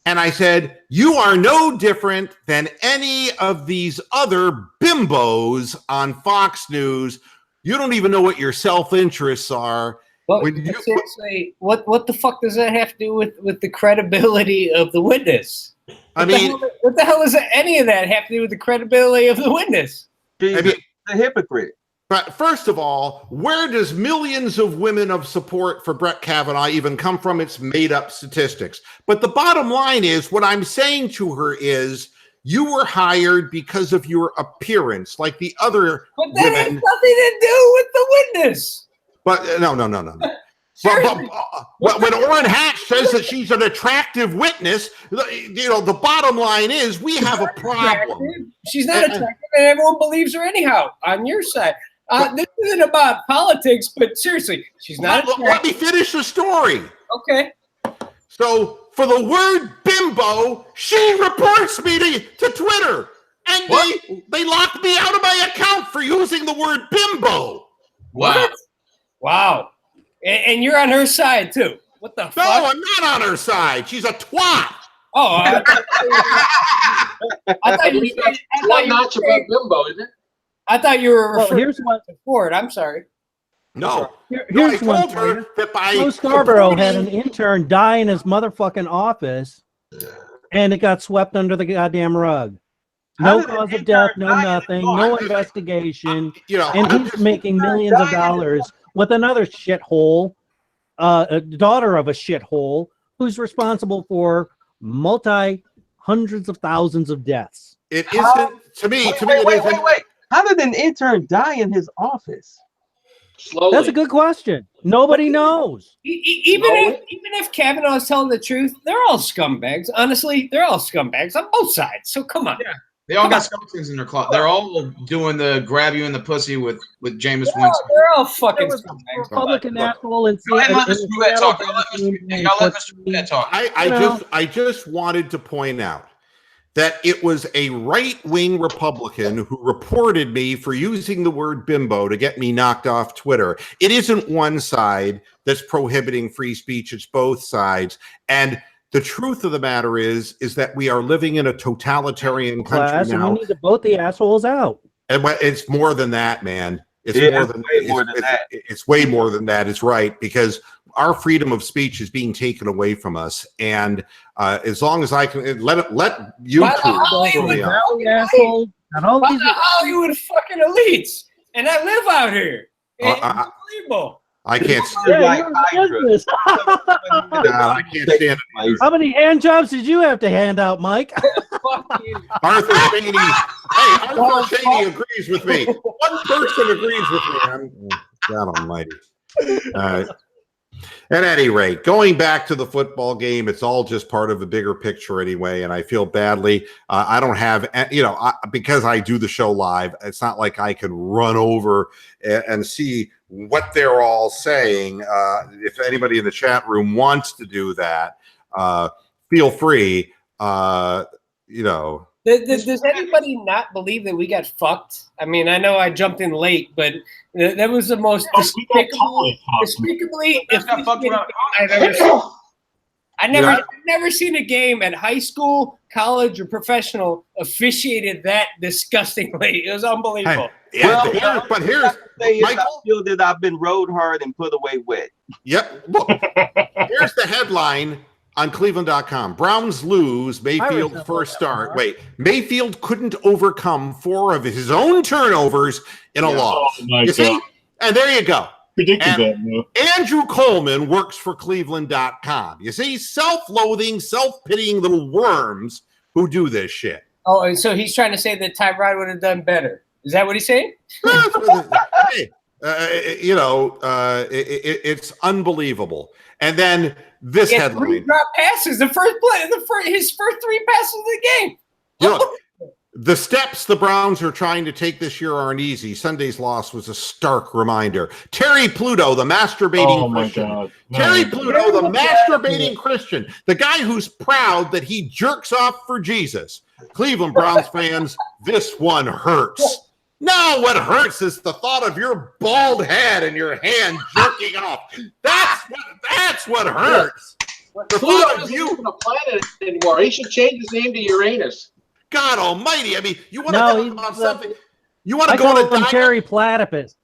And I said, you are no different than any of these other bimbos on Fox News. You don't even know what your self-interests are. Well, seriously, what the fuck does that have to do with the credibility of the witness? What the hell does any of that have to do with the credibility of the witness? The hypocrite. But first of all, where does millions of women of support for Brett Kavanaugh even come from? It's made up statistics. But the bottom line is, what I'm saying to her is, you were hired because of your appearance, like the other But that women. has nothing to do with the witness. But no. But when Orrin Hatch says that she's an attractive witness, the bottom line is we have a problem. She's not attractive, and everyone believes her anyhow on your side. This isn't about politics, but seriously, she's not attractive. Let me finish the story. Okay. So for the word bimbo, she reports me to Twitter, and they locked me out of my account for using the word bimbo. Wow. Wow. And you're on her side, too. What the fuck? No, I'm not on her side. She's a twat. Oh, I thought you were bimbo, isn't it? I thought you were referring here's one to Ford. I'm sorry. No. Here's I one told for her you. that by Joe Scarborough had an intern die in his motherfucking office, and it got swept under the goddamn rug. No cause of death, no nothing, no investigation, and he's making millions of dollars with another shithole, a daughter of a shithole, who's responsible for hundreds of thousands of deaths. It isn't, to me, Wait. How did an intern die in his office? Slowly. That's a good question. Nobody knows. Even if Kavanaugh is telling the truth, they're all scumbags. Honestly, they're all scumbags on both sides. So come on. Yeah. They all got skeletons in their closet. They're all doing the grab you in the pussy with Jameis Winston. They're all fucking scumbags. Republican asshole and Go ahead and let Mr. Bouvet talk. Let Mr. Bouvet talk. I just wanted to point out that it was a right-wing Republican who reported me for using the word bimbo to get me knocked off Twitter. It isn't one side that's prohibiting free speech. It's both sides. And the truth of the matter is that we are living in a totalitarian country now. And we need to vote the assholes out. And it's more than that, man. It's way more than that. It's right, because our freedom of speech is being taken away from us. And as long as I can let YouTube. Hollywood fucking elites, and I live out here. It's unbelievable. I can't. I can't stand it. How many hand jobs did you have to hand out, Mike? Arthur Cheney. Hey, Arthur Cheney agrees with me. One person agrees with me. God almighty. At any rate, going back to the football game, it's all just part of a bigger picture anyway, and I feel badly. I don't have, because I do the show live, it's not like I can run over and see what they're all saying. If anybody in the chat room wants to do that, feel free. Does anybody not believe that we got fucked? I mean, I know I jumped in late, but that was the most despicably efficient game I've ever seen. I've never seen a game at high school, college, or professional officiated that disgustingly. It was unbelievable. Hey, Well, here's I feel that I've been rode hard and put away wet. Yep. Look, here's the headline on Cleveland.com. Browns lose Mayfield first start. Wait, Mayfield couldn't overcome 4 of his own turnovers in a loss. You see? And there you go. Predicted that, no? Andrew Coleman works for Cleveland.com. You see, self-loathing, self-pitying little worms who do this shit. Oh, and so he's trying to say that Tyrod would have done better. Is that what he's saying? Hey, it's unbelievable. And then this headline: 3 drop passes. His first 3 passes of the game. Look, the steps the Browns are trying to take this year aren't easy. Sunday's loss was a stark reminder. Terry Pluto, the masturbating Christian. God. No. Terry Pluto, the masturbating Christian. The guy who's proud that he jerks off for Jesus. Cleveland Browns fans, this one hurts. No, what hurts is the thought of your bald head and your hand jerking off. That's what hurts. The thought of you. On a planet anymore. He should change his name to Uranus. God Almighty! I mean, you want to talk about something? You want to I go on call a him diet? Terry Platypus.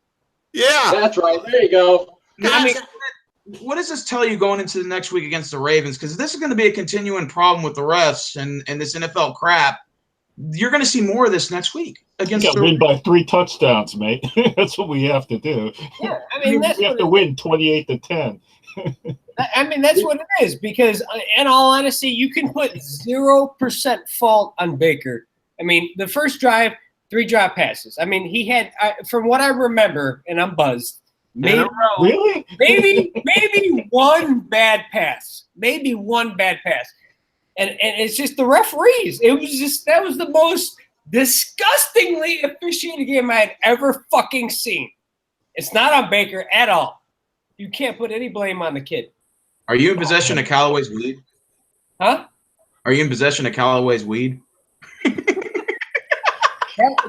Yeah, That's right. There you go. I mean, what does this tell you going into the next week against the Ravens? Because this is going to be a continuing problem with the refs and this NFL crap. You're going to see more of this next week against. You got to win by 3 touchdowns, mate. That's what we have to do. Yeah, I mean, we have to win 28-10. I mean, that's what it is, because in all honesty, you can put 0% fault on Baker. I mean, the first drive, 3 drop passes. I mean, he had, from what I remember, and I'm buzzed, maybe one bad pass. Maybe one bad pass. And it's just the referees. That was the most disgustingly officiated game I had ever fucking seen. It's not on Baker at all. You can't put any blame on the kid. Are you in possession of Callaway's weed? Huh? Are you in possession of Callaway's weed?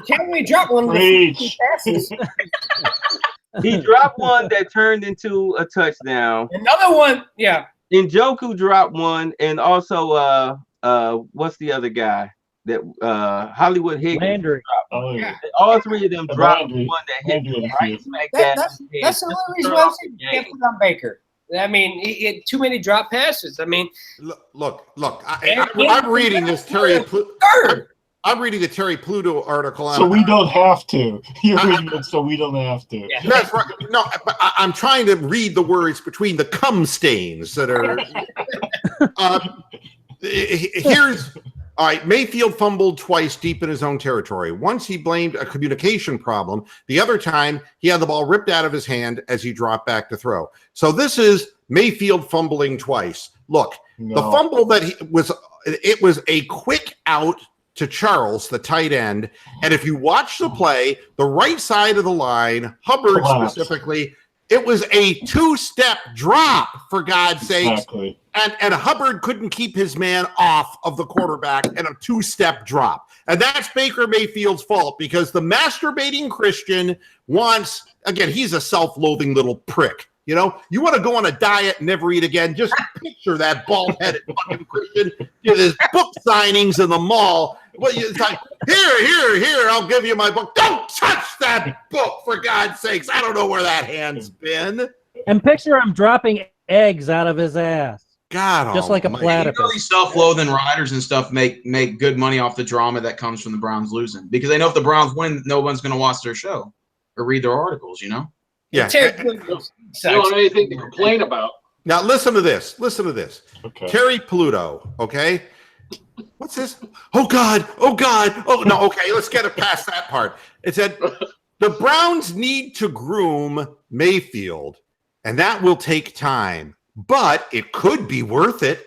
Callaway dropped one of the passes. He dropped one that turned into a touchdown. Another one, yeah. Njoku dropped one, and also what's the other guy that Hollywood Higgins Landry. Oh, yeah. All 3 of them dropped Landry. one that hit Landry right smack That's the only reason why I said you can't put on Baker. I mean, he had too many drop passes. I mean, look. I'm reading this Terry. I'm reading a Terry Pluto article. So we don't have to. You're reading it so we don't have to. Yeah. That's right. No, but I'm trying to read the words between the cum stains that are. Here's. All right, Mayfield fumbled twice deep in his own territory. Once he blamed a communication problem. The other time, he had the ball ripped out of his hand as he dropped back to throw. So this is Mayfield fumbling twice. Look, the fumble that it was a quick out to Charles, the tight end. And if you watch the play, the right side of the line, Hubbard specifically, it was a 2-step drop, for God's sake. Exactly. And Hubbard couldn't keep his man off of the quarterback and a 2-step drop. And that's Baker Mayfield's fault, because the masturbating Christian wants, again, he's a self-loathing little prick. You know, you want to go on a diet and never eat again. Just picture that bald-headed fucking Christian in his book signings in the mall. It's like, here, I'll give you my book. Don't touch that book, for God's sakes. I don't know where that hand's been. And picture him dropping eggs out of his ass. God, just like a platypus. You know, these self-loathing riders and stuff make good money off the drama that comes from the Browns losing, because they know if the Browns win, no one's going to watch their show or read their articles. You know. Yeah. You don't have anything to complain about. Now listen to this. Okay. Terry Pluto. Okay. What's this? Oh God. Oh no. Okay. Let's get it past that part. It said the Browns need to groom Mayfield, and that will take time, but it could be worth it.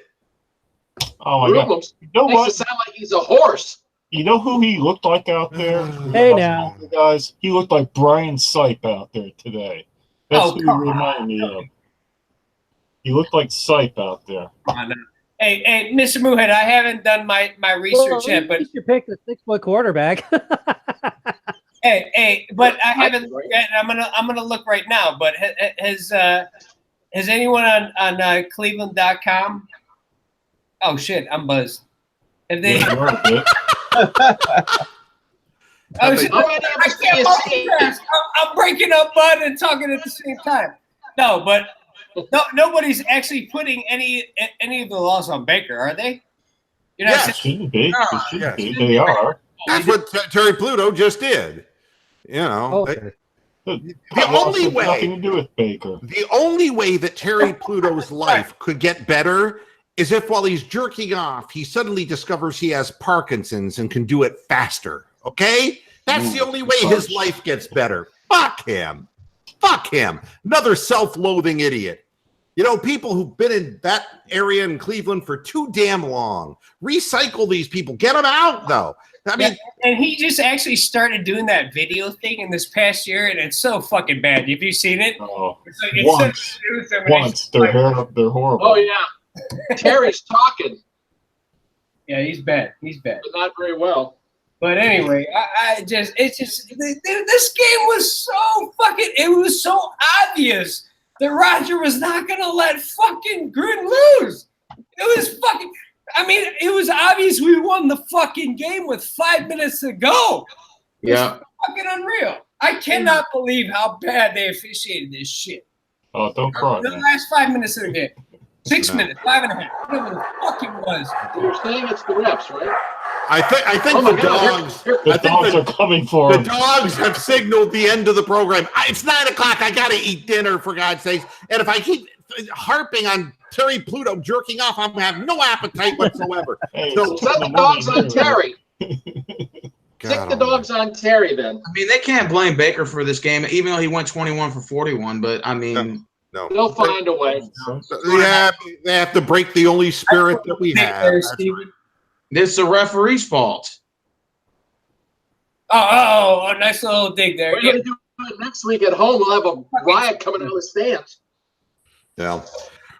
Oh my God. You know Makes what? it sound like he's a horse. You know who he looked like out there? Hey now, guys, he looked like Brian Sipe out there today. That's who he reminded me of. He looked like Sipe out there. Hey, Mr. Moohead, I haven't done my research yet, but you should pick the 6-foot quarterback. but I haven't. I'm gonna look right now. But has anyone on Cleveland.com? Oh shit, I'm buzzed. Have they? I'm breaking up Bud and talking at the same time. No, but nobody's actually putting any of the laws on Baker, are they? You're not saying they are. That's what Terry Pluto just did. You know, Okay. the only way nothing to do with Baker. The only way that Terry Pluto's life could get better is if, while he's jerking off, he suddenly discovers he has Parkinson's and can do it faster. Okay, that's the only way his life gets better. Fuck him. Fuck him. Another self-loathing idiot. You know, people who've been in that area in Cleveland for too damn long. Recycle these people. Get them out, though. I mean, and he just actually started doing that video thing in this past year, and it's so fucking bad. Have you seen it? Oh, it's once. They're horrible. Oh, yeah. Terry's talking. Yeah, he's bad. He's bad. But not very well. But anyway, this game was so fucking, it was so obvious that Roger was not going to let fucking Gruden lose. It was fucking, I mean, it was obvious we won the fucking game with 5 minutes to go. It was fucking unreal. I cannot believe how bad they officiated this shit. Oh, don't cry. The last 5 minutes of the game. 6 minutes, 5.5, whatever the fuck it was. You're saying it's the refs, right? I think the dogs. The dogs are coming for the him. dogs have signaled the end of the program. It's 9 o'clock. I gotta eat dinner, for God's sakes. And if I keep harping on Terry Pluto jerking off, I'm gonna have no appetite whatsoever. So set the dogs on Terry. Stick the dogs on Terry then. I mean, they can't blame Baker for this game, even though he went 21 for 41. But I mean, no. They'll find a way. Yeah, they have to break the only spirit that we have. It's the referee's fault. Oh, a nice little dig there. We're going to do it next week at home. We'll have a riot coming out of the stands. Yeah. All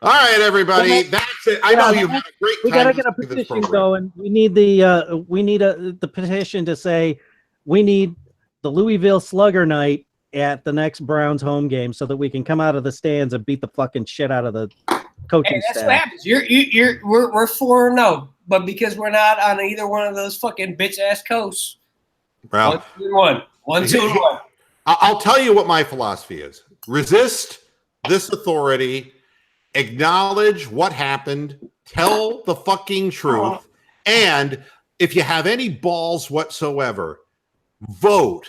right, everybody. That's it. I know you've had a great time. We got to get a petition going. We need the petition to say we need the Louisville Slugger night at the next Browns home game so that we can come out of the stands and beat the fucking shit out of the coaching that's staff. what happens. We're 4-0, but because we're not on either one of those fucking bitch ass coasts. Well, 1-2-1. 1-2-1. I'll tell you what my philosophy is. Resist this authority. Acknowledge what happened. Tell the fucking truth. And if you have any balls whatsoever, vote.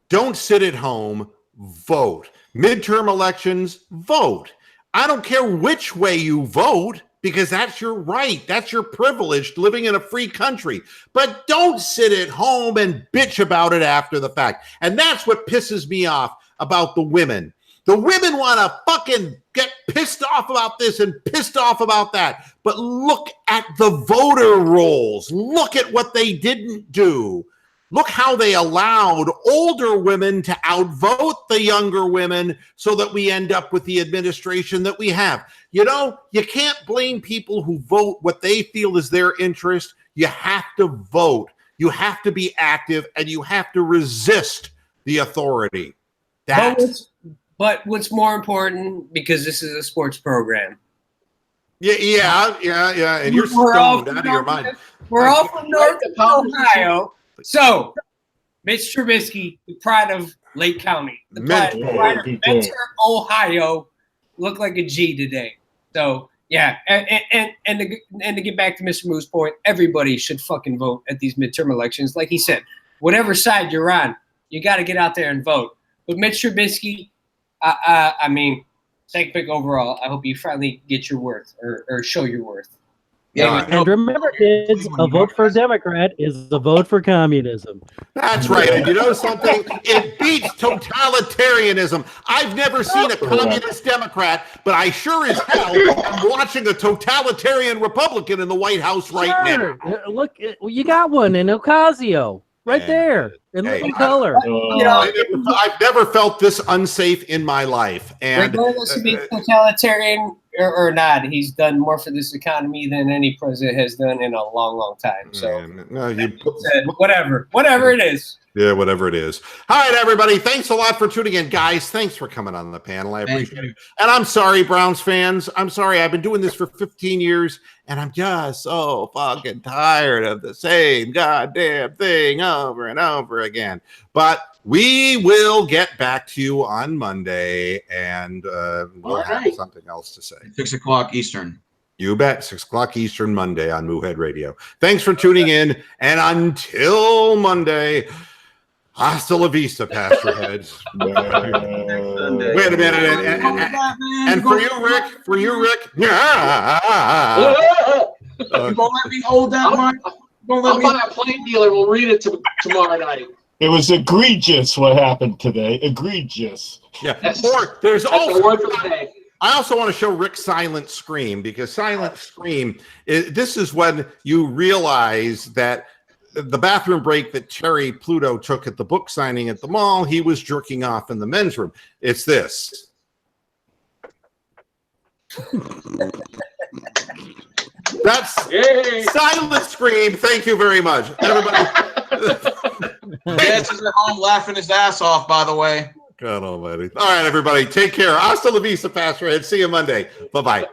Don't sit at home. Vote. Midterm elections, vote. I don't care which way you vote, because that's your right. That's your privilege living in a free country. But don't sit at home and bitch about it after the fact. And that's what pisses me off about the women. The women want to fucking get pissed off about this and pissed off about that. But look at the voter rolls. Look at what they didn't do. Look how they allowed older women to outvote the younger women so that we end up with the administration that we have. You know, you can't blame people who vote what they feel is their interest. You have to vote. You have to be active, and you have to resist the authority. But what's more important, because this is a sports program. Yeah. And you're stoned out of your mind. We're all from North Ohio. So, Mitch Trubisky, the pride of Lake County, the pride of Mentor, Ohio, looked like a G today. So, yeah, and to get back to Mr. Moo's point, everybody should fucking vote at these midterm elections. Like he said, whatever side you're on, you got to get out there and vote. But Mitch Trubisky, I mean, second pick overall. I hope you finally get your worth or show your worth. Yeah, and remember, kids, a vote for a Democrat is a vote for communism. That's right. And you know something? It beats totalitarianism. I've never seen a communist Democrat, but I sure as hell am watching a totalitarian Republican in the White House right now. Look, you got one in Ocasio. Right there, in living color. I've never felt this unsafe in my life. And regardless of being totalitarian, or not, he's done more for this economy than any president has done in a long, long time. So whatever it is. Yeah, whatever it is. All right, everybody. Thanks a lot for tuning in. Guys, thanks for coming on the panel. I appreciate it. And I'm sorry, Browns fans. I'm sorry. I've been doing this for 15 years, and I'm just so fucking tired of the same goddamn thing over and over again. But we will get back to you on Monday, and we'll have something else to say. 6 o'clock Eastern. You bet. 6 o'clock Eastern Monday on Moohead Radio. Thanks for tuning in, and until Monday, hasta la vista, Pastor Heads. Wait a minute. And for you, Rick. You won't let me hold that, Mark? I'll buy a plane dealer. We'll read it tomorrow night. It was egregious what happened today. Egregious. Yeah. That's There's also the word for the day. I also want to show Rick Silent Scream, because Silent Scream, this is when you realize that the bathroom break that Terry Pluto took at the book signing at the mall, he was jerking off in the men's room. It's this. That's Silent Scream. Thank you very much, everybody. Vance is at home laughing his ass off, by the way. God almighty. All right, everybody. Take care. Hasta la vista, Pastor Ed. See you Monday. Bye-bye.